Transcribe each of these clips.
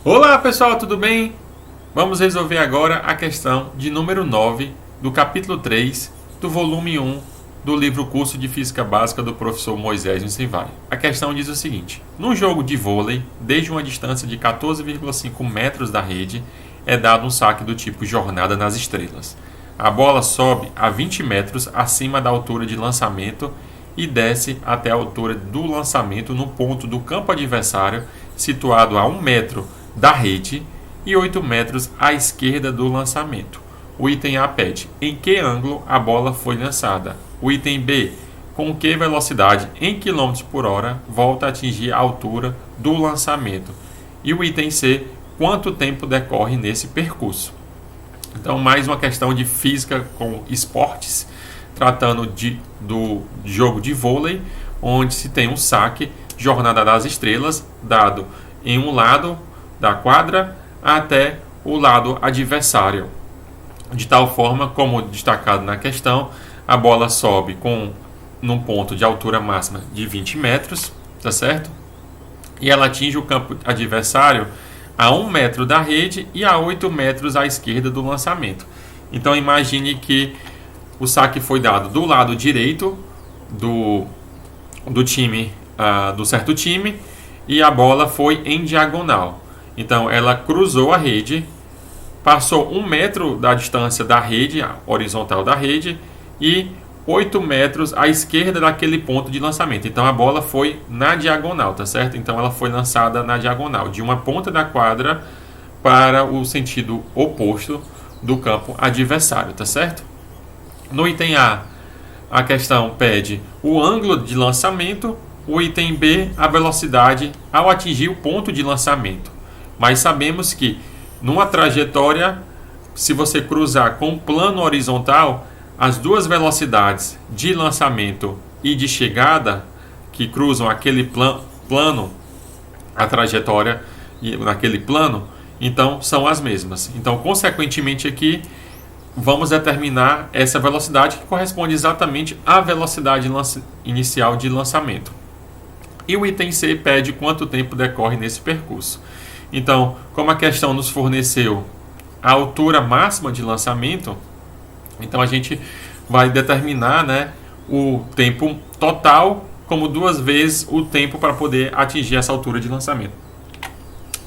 Olá pessoal, tudo bem? Vamos resolver agora a questão de número 9 do capítulo 3 do volume 1 do livro Curso de Física Básica do professor Moisés Nicevale. A questão diz o seguinte: num jogo de vôlei, desde uma distância de 14,5 metros da rede, é dado um saque do tipo Jornada nas Estrelas. A bola sobe a 20 metros acima da altura de lançamento e desce até a altura do lançamento no ponto do campo adversário, situado a 1 metro da rede e 8 metros à esquerda do lançamento. O item A pede em que ângulo a bola foi lançada. O item B, com que velocidade em km por hora volta a atingir a altura do lançamento. E o item C, quanto tempo decorre nesse percurso. Então, mais uma questão de física com esportes, tratando do jogo de vôlei, onde se tem um saque, Jornada das Estrelas, dado em um lado da quadra até o lado adversário. De tal forma, como destacado na questão, a bola sobe num ponto de altura máxima de 20 metros, tá certo? E ela atinge o campo adversário a 1 metro da rede e a 8 metros à esquerda do lançamento. Então imagine que o saque foi dado do lado direito do time, do certo time, e a bola foi em diagonal. Então ela cruzou a rede, passou 1 metro da distância da rede, horizontal da rede, e 8 metros à esquerda daquele ponto de lançamento. Então a bola foi na diagonal, tá certo? Então ela foi lançada na diagonal, de uma ponta da quadra para o sentido oposto do campo adversário, tá certo? No item a questão pede o ângulo de lançamento, o item B, a velocidade ao atingir o ponto de lançamento. Mas sabemos que numa trajetória, se você cruzar com plano horizontal, as duas velocidades de lançamento e de chegada que cruzam aquele plano, a trajetória naquele plano, então são as mesmas. Então, consequentemente aqui, vamos determinar essa velocidade que corresponde exatamente à velocidade inicial de lançamento. E o item C pede quanto tempo decorre nesse percurso. Então, como a questão nos forneceu a altura máxima de lançamento, então a gente vai determinar, o tempo total como 2 vezes o tempo para poder atingir essa altura de lançamento.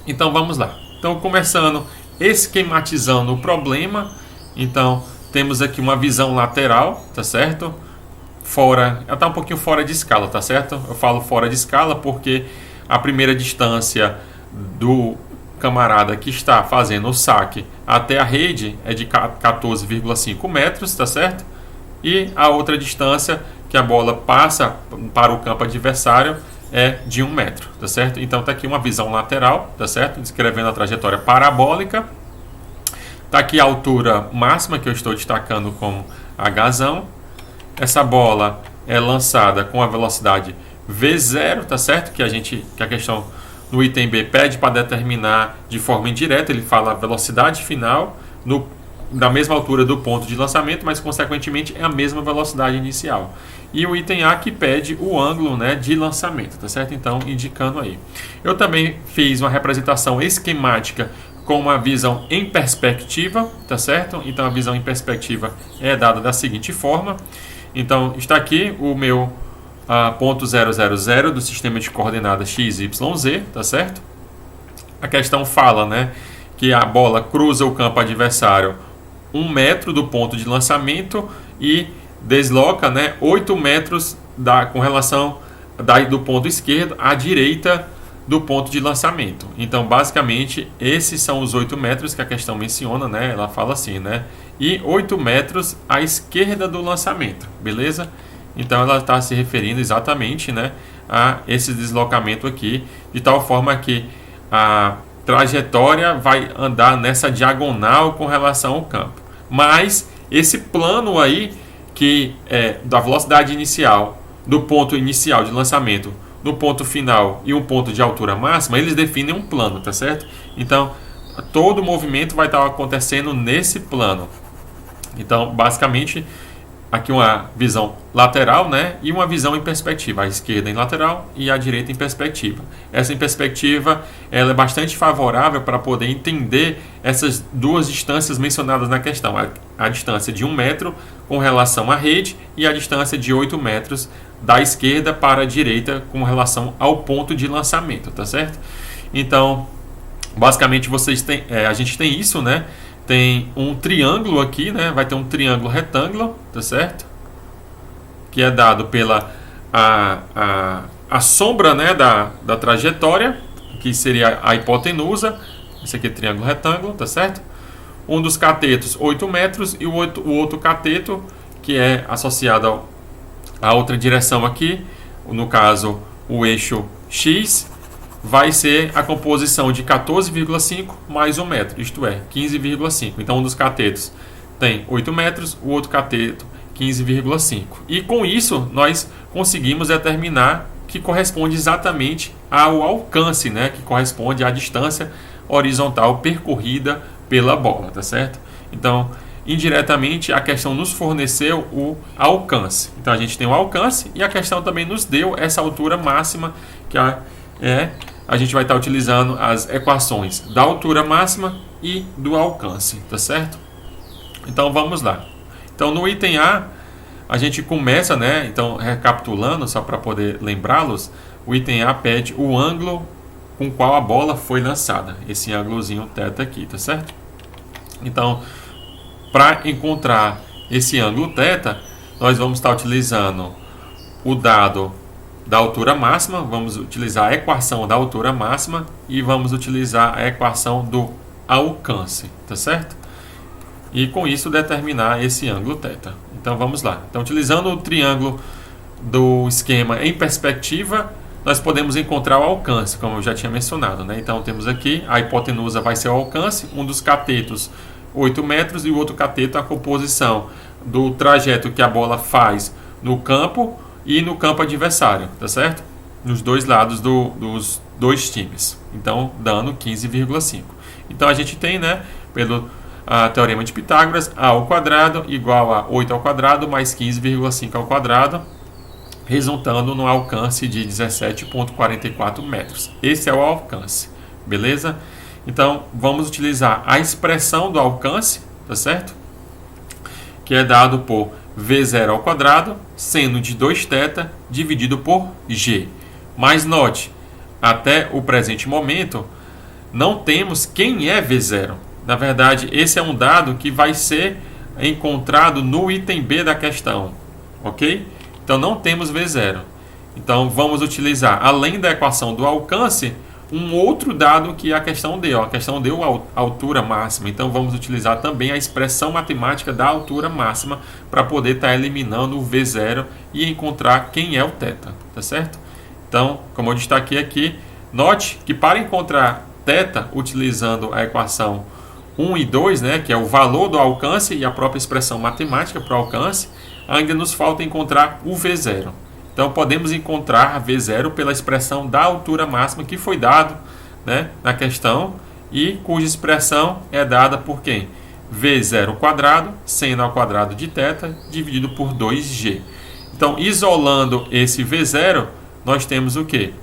Então vamos lá. Então, começando esquematizando o problema, então temos aqui uma visão lateral, tá certo? Ela está um pouquinho fora de escala, tá certo? Eu falo fora de escala porque a primeira distância do camarada que está fazendo o saque até a rede é de 14,5 metros, tá certo? E a outra distância que a bola passa para o campo adversário é de 1 metro, tá certo? Então está aqui uma visão lateral, tá certo? Descrevendo a trajetória parabólica. Está aqui a altura máxima que eu estou destacando como Hzão. Essa bola é lançada com a velocidade V0, tá certo? Que a questão no item B pede para determinar de forma indireta. Ele fala a velocidade final da mesma altura do ponto de lançamento, mas consequentemente é a mesma velocidade inicial. E o item A que pede o ângulo, de lançamento, tá certo? Então, indicando aí. Eu também fiz uma representação esquemática com uma visão em perspectiva, tá certo? Então, a visão em perspectiva é dada da seguinte forma. Então, está aqui o meu ponto 000 do sistema de coordenadas x, y, z, tá certo? A questão fala, que a bola cruza o campo adversário 1 metro do ponto de lançamento e desloca, 8 metros com relação do ponto esquerdo à direita do ponto de lançamento. Então, basicamente, esses são os 8 metros que a questão menciona, Ela fala assim, e 8 metros à esquerda do lançamento, beleza? Então, ela está se referindo exatamente, a esse deslocamento aqui, de tal forma que a trajetória vai andar nessa diagonal com relação ao campo. Mas esse plano aí, que é da velocidade inicial, do ponto inicial de lançamento, do ponto final e um ponto de altura máxima, eles definem um plano, tá certo? Então, todo o movimento vai estar acontecendo nesse plano. Então, basicamente, aqui uma visão lateral, né, e uma visão em perspectiva, a esquerda em lateral e a direita em perspectiva. Essa em perspectiva ela é bastante favorável para poder entender essas duas distâncias mencionadas na questão, a distância de 1 metro com relação à rede e a distância de 8 metros da esquerda para a direita com relação ao ponto de lançamento, tá certo? Então, basicamente a gente tem isso, né? Tem um triângulo aqui, né? Vai ter um triângulo retângulo, tá certo? Que é dado pela a sombra, né, da trajetória, que seria a hipotenusa. Esse aqui é triângulo retângulo, tá certo? Um dos catetos 8 metros e o outro cateto, que é associado a outra direção aqui, no caso o eixo X, vai ser a composição de 14,5 mais 1 metro, isto é, 15,5. Então, um dos catetos tem 8 metros, o outro cateto 15,5. E com isso, nós conseguimos determinar que corresponde exatamente ao alcance, né? Que corresponde à distância horizontal percorrida pela bola, tá certo? Então, indiretamente, a questão nos forneceu o alcance. Então, a gente tem o alcance e a questão também nos deu essa altura máxima, que a gente vai estar utilizando as equações da altura máxima e do alcance, tá certo? Então vamos lá. Então no item a gente começa, né? Então recapitulando, só para poder lembrá-los, o item A pede o ângulo com qual a bola foi lançada, esse ângulozinho θ aqui, tá certo? Então, para encontrar esse ângulo θ, nós vamos estar utilizando o dado da altura máxima, vamos utilizar a equação da altura máxima e vamos utilizar a equação do alcance, tá certo? E com isso determinar esse ângulo θ. Então vamos lá. Então, utilizando o triângulo do esquema em perspectiva, nós podemos encontrar o alcance, como eu já tinha mencionado, né? Então temos aqui a hipotenusa vai ser o alcance, um dos catetos 8 metros e o outro cateto a composição do trajeto que a bola faz no campo e no campo adversário, tá certo? Nos dois lados dos dois times. Então, dando 15,5. Então, a gente tem, né, pelo teorema de Pitágoras, a ao quadrado igual a 8 ao quadrado mais 15,5 ao quadrado, resultando no alcance de 17,44 metros. Esse é o alcance, beleza? Então, vamos utilizar a expressão do alcance, tá certo? Que é dado por V0 ao quadrado, seno de 2θ dividido por G. Mas note, até o presente momento, não temos quem é V0. Na verdade, esse é um dado que vai ser encontrado no item B da questão, ok? Então, não temos V0. Então, vamos utilizar, além da equação do alcance, um outro dado que a questão deu. A questão deu a altura máxima. Então, vamos utilizar também a expressão matemática da altura máxima para poder estar eliminando o V0 e encontrar quem é o θ, tá certo? Então, como eu destaquei aqui, note que para encontrar θ, utilizando a equação 1 e 2, né, que é o valor do alcance e a própria expressão matemática para o alcance, ainda nos falta encontrar o V0. Então, podemos encontrar V0 pela expressão da altura máxima que foi dado, né, na questão e cuja expressão é dada por quem? V0 quadrado, seno ao quadrado de θ, dividido por 2G. Então, isolando esse V0, nós temos o quê?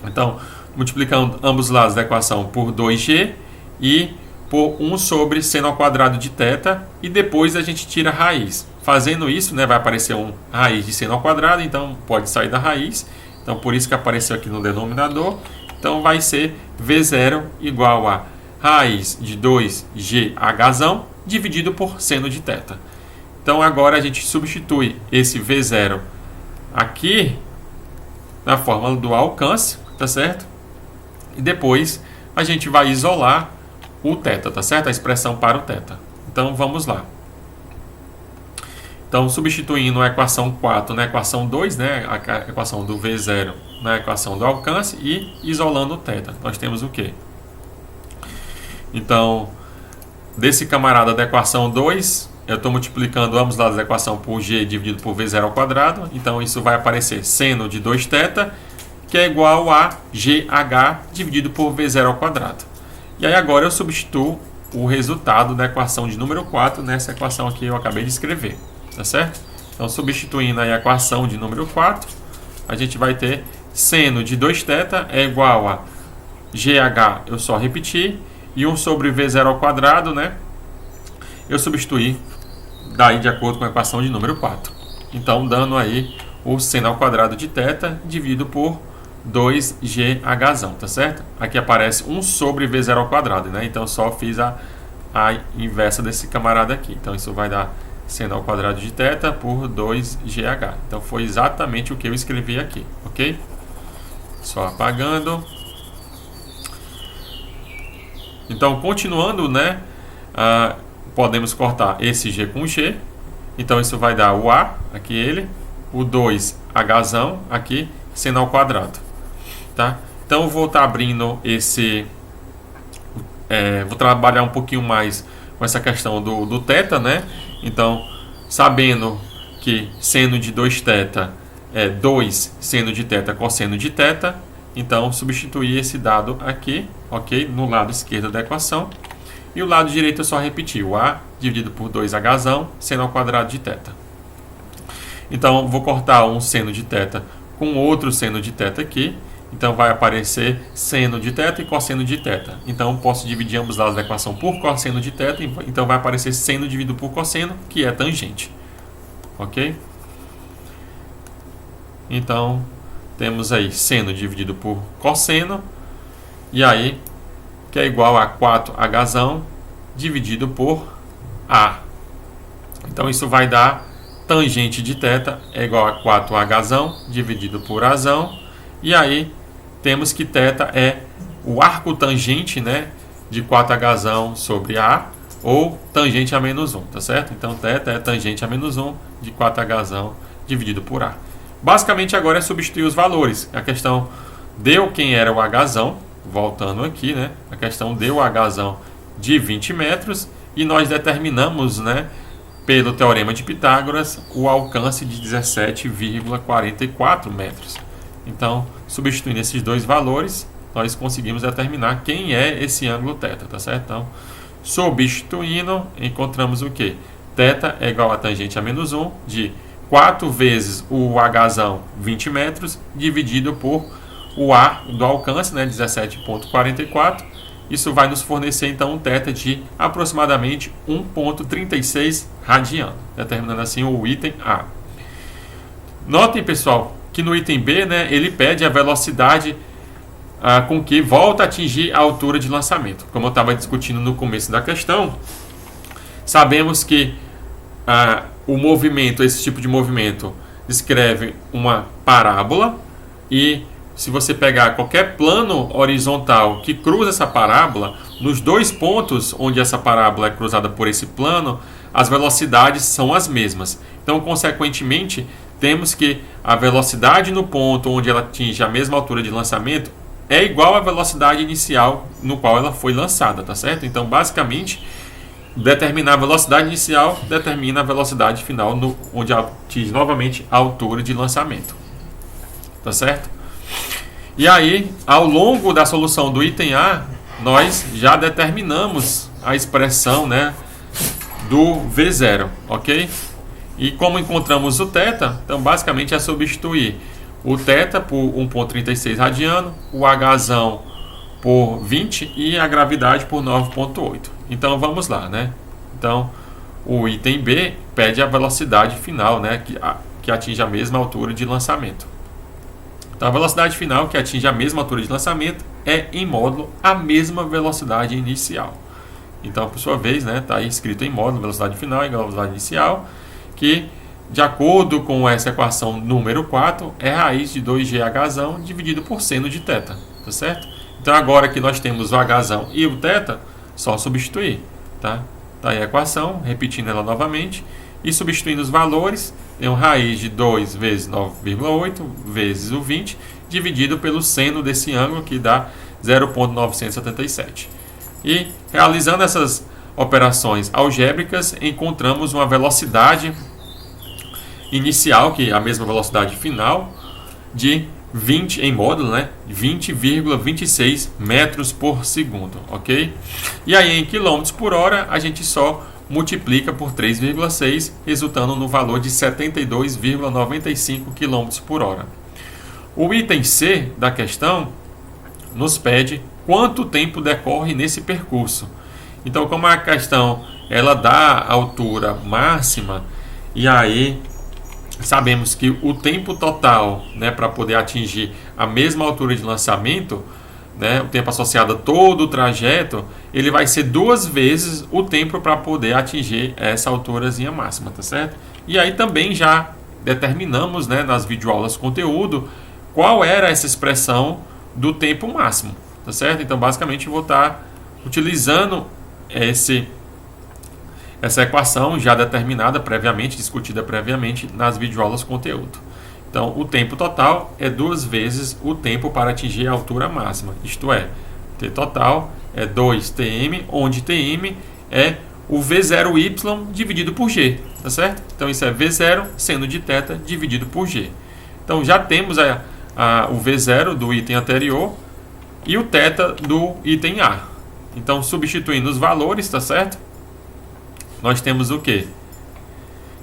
Então, multiplicando ambos os lados da equação por 2G e por 1 sobre seno ao quadrado de θ, e depois a gente tira a raiz. Fazendo isso, né, vai aparecer um raiz de seno ao quadrado, então pode sair da raiz. Então, por isso que apareceu aqui no denominador. Então, vai ser V0 igual a raiz de 2GH dividido por seno de θ. Então, agora a gente substitui esse V0 aqui na fórmula do alcance, tá certo? E depois a gente vai isolar o θ, tá certo? A expressão para o θ. Então, vamos lá. Então, substituindo a equação 4 na equação 2, né, a equação do V0 na equação do alcance e isolando o θ, nós temos o quê? Então, desse camarada da equação 2, eu estou multiplicando ambos os lados da equação por G dividido por V0 ao quadrado. Então, isso vai aparecer seno de 2θ, que é igual a GH dividido por V0 ao quadrado. E aí, agora eu substituo o resultado da equação de número 4 nessa equação aqui que eu acabei de escrever. Tá certo? Então, substituindo aí a equação de número 4, a gente vai ter seno de 2θ é igual a GH, eu só repetir, e 1 sobre V0 ao quadrado, né? Eu substituí daí de acordo com a equação de número 4. Então, dando aí o seno ao quadrado de θ dividido por 2GH, tá certo? Aqui aparece 1 sobre V0 ao quadrado, né? Então, só fiz a inversa desse camarada aqui. Então, isso vai dar seno ao quadrado de θ por 2GH. Então, foi exatamente o que eu escrevi aqui, ok? Só apagando. Então, continuando, né? Podemos cortar esse G com G. Então, isso vai dar o A, aqui ele, o 2H aqui, seno ao quadrado. Tá? Então, eu vou estar abrindo esse... vou trabalhar um pouquinho mais com essa questão do θ, né? Então, sabendo que seno de 2θ é 2 seno de θ cosseno de θ, então, substituir esse dado aqui, ok? No lado esquerdo da equação. E o lado direito eu só repetir o A dividido por 2H seno ao quadrado de θ. Então, vou cortar um seno de θ com outro seno de θ aqui. Então, vai aparecer seno de θ e cosseno de θ. Então, posso dividir ambos os lados da equação por cosseno de θ. Então, vai aparecer seno dividido por cosseno, que é tangente. Ok? Então, temos aí seno dividido por cosseno. E aí, que é igual a 4H dividido por A. Então, isso vai dar tangente de θ é igual a 4H dividido por A. E aí, temos que θ é o arco tangente, né, de 4H sobre A, ou tangente a menos 1, tá certo? Então, θ é tangente a menos 1 de 4H dividido por A. Basicamente, agora é substituir os valores. A questão deu quem era o H, voltando aqui, né? A questão deu o H de 20 metros e nós determinamos, né, pelo teorema de Pitágoras, o alcance de 17,44 metros. Então, substituindo esses dois valores, nós conseguimos determinar quem é esse ângulo θ, tá certo? Então, substituindo, encontramos o quê? θ é igual a tangente a menos 1 de 4 vezes o H, 20 metros, dividido por o A do alcance, né, 17,44. Isso vai nos fornecer, então, um θ de aproximadamente 1,36 radiano, determinando assim o item A. Notem, pessoal, que no item B, né, ele pede a velocidade com que volta a atingir a altura de lançamento. Como eu estava discutindo no começo da questão, sabemos que o movimento, esse tipo de movimento, descreve uma parábola, e se você pegar qualquer plano horizontal que cruza essa parábola, nos dois pontos onde essa parábola é cruzada por esse plano, as velocidades são as mesmas. Então, consequentemente, temos que a velocidade no ponto onde ela atinge a mesma altura de lançamento é igual à velocidade inicial no qual ela foi lançada, tá certo? Então, basicamente, determinar a velocidade inicial determina a velocidade final onde atinge novamente a altura de lançamento. Tá certo? E aí, ao longo da solução do item A, nós já determinamos a expressão, né, do V0, ok? E como encontramos o θ, então basicamente é substituir o θ por 1,36 radiano, o H por 20 e a gravidade por 9,8. Então vamos lá, né? Então o item B pede a velocidade final, né, que atinge a mesma altura de lançamento. Então a velocidade final que atinge a mesma altura de lançamento é, em módulo, a mesma velocidade inicial. Então, por sua vez, né, está aí escrito em módulo, velocidade final é igual a velocidade inicial, que, de acordo com essa equação número 4, é raiz de 2GH dividido por seno de θ, tá certo? Então, agora que nós temos o H e o θ, só substituir, tá? Tá aí a equação, repetindo ela novamente, e substituindo os valores, tem raiz de 2 vezes 9,8 vezes o 20, dividido pelo seno desse ângulo, que dá 0,977. E, realizando essas operações algébricas, encontramos uma velocidade inicial, que é a mesma velocidade final, de 20 em módulo, né? 20,26 metros por segundo, ok? E aí, em quilômetros por hora, a gente só multiplica por 3,6, resultando no valor de 72,95 km por hora. O item C da questão nos pede quanto tempo decorre nesse percurso. Então, como a questão ela dá a altura máxima, e aí sabemos que o tempo total, né, para poder atingir a mesma altura de lançamento, né, o tempo associado a todo o trajeto, ele vai ser 2 vezes o tempo para poder atingir essa alturazinha máxima, tá certo? E aí também já determinamos, né, nas videoaulas conteúdo, qual era essa expressão do tempo máximo, tá certo? Então, basicamente, eu vou estar utilizando essa equação já determinada previamente, discutida previamente nas videoaulas conteúdo. Então, o tempo total é 2 vezes o tempo para atingir a altura máxima, isto é, T total é 2Tm, onde Tm é o V0y dividido por G, tá certo? Então, isso é V0 seno de θ dividido por G. Então, já temos o V0 do item anterior e o θ do item A. Então, substituindo os valores, tá certo? Nós temos o quê?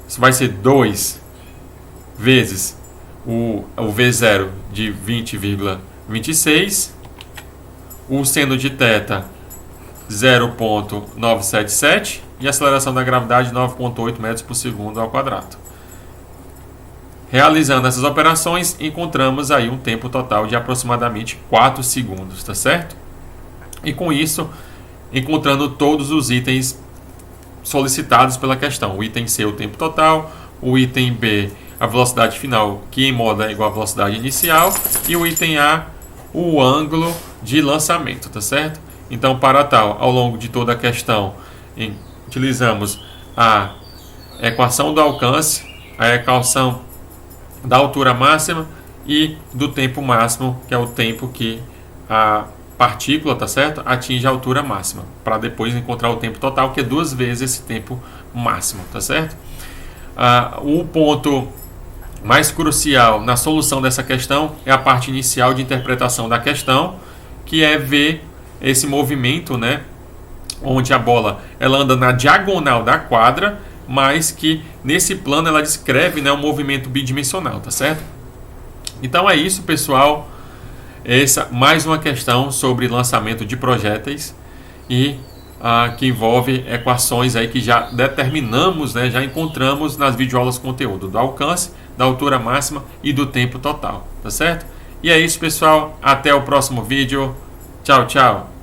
Isso vai ser 2 vezes o V0 de 20,26, o seno de θ 0,977 e a aceleração da gravidade 9,8 metros por segundo ao quadrado. Realizando essas operações, encontramos aí um tempo total de aproximadamente 4 segundos, tá certo? E com isso, encontrando todos os itens solicitados pela questão. O item C, o tempo total, o item B, a velocidade final, que em modo é igual à velocidade inicial, e o item A, o ângulo de lançamento, tá certo? Então, para tal, ao longo de toda a questão, utilizamos a equação do alcance, a equação da altura máxima e do tempo máximo, que é o tempo que a partícula, tá certo, atinge a altura máxima, para depois encontrar o tempo total, que é 2 vezes esse tempo máximo, tá certo? O ponto mais crucial na solução dessa questão é a parte inicial de interpretação da questão, que é ver esse movimento, né, onde a bola ela anda na diagonal da quadra, mas que nesse plano ela descreve, né, um movimento bidimensional, tá certo? Então é isso, pessoal. Essa mais uma questão sobre lançamento de projéteis e que envolve equações aí que já determinamos, né, já encontramos nas videoaulas conteúdo do alcance, da altura máxima e do tempo total, tá certo? E é isso, pessoal. Até o próximo vídeo. Tchau, tchau.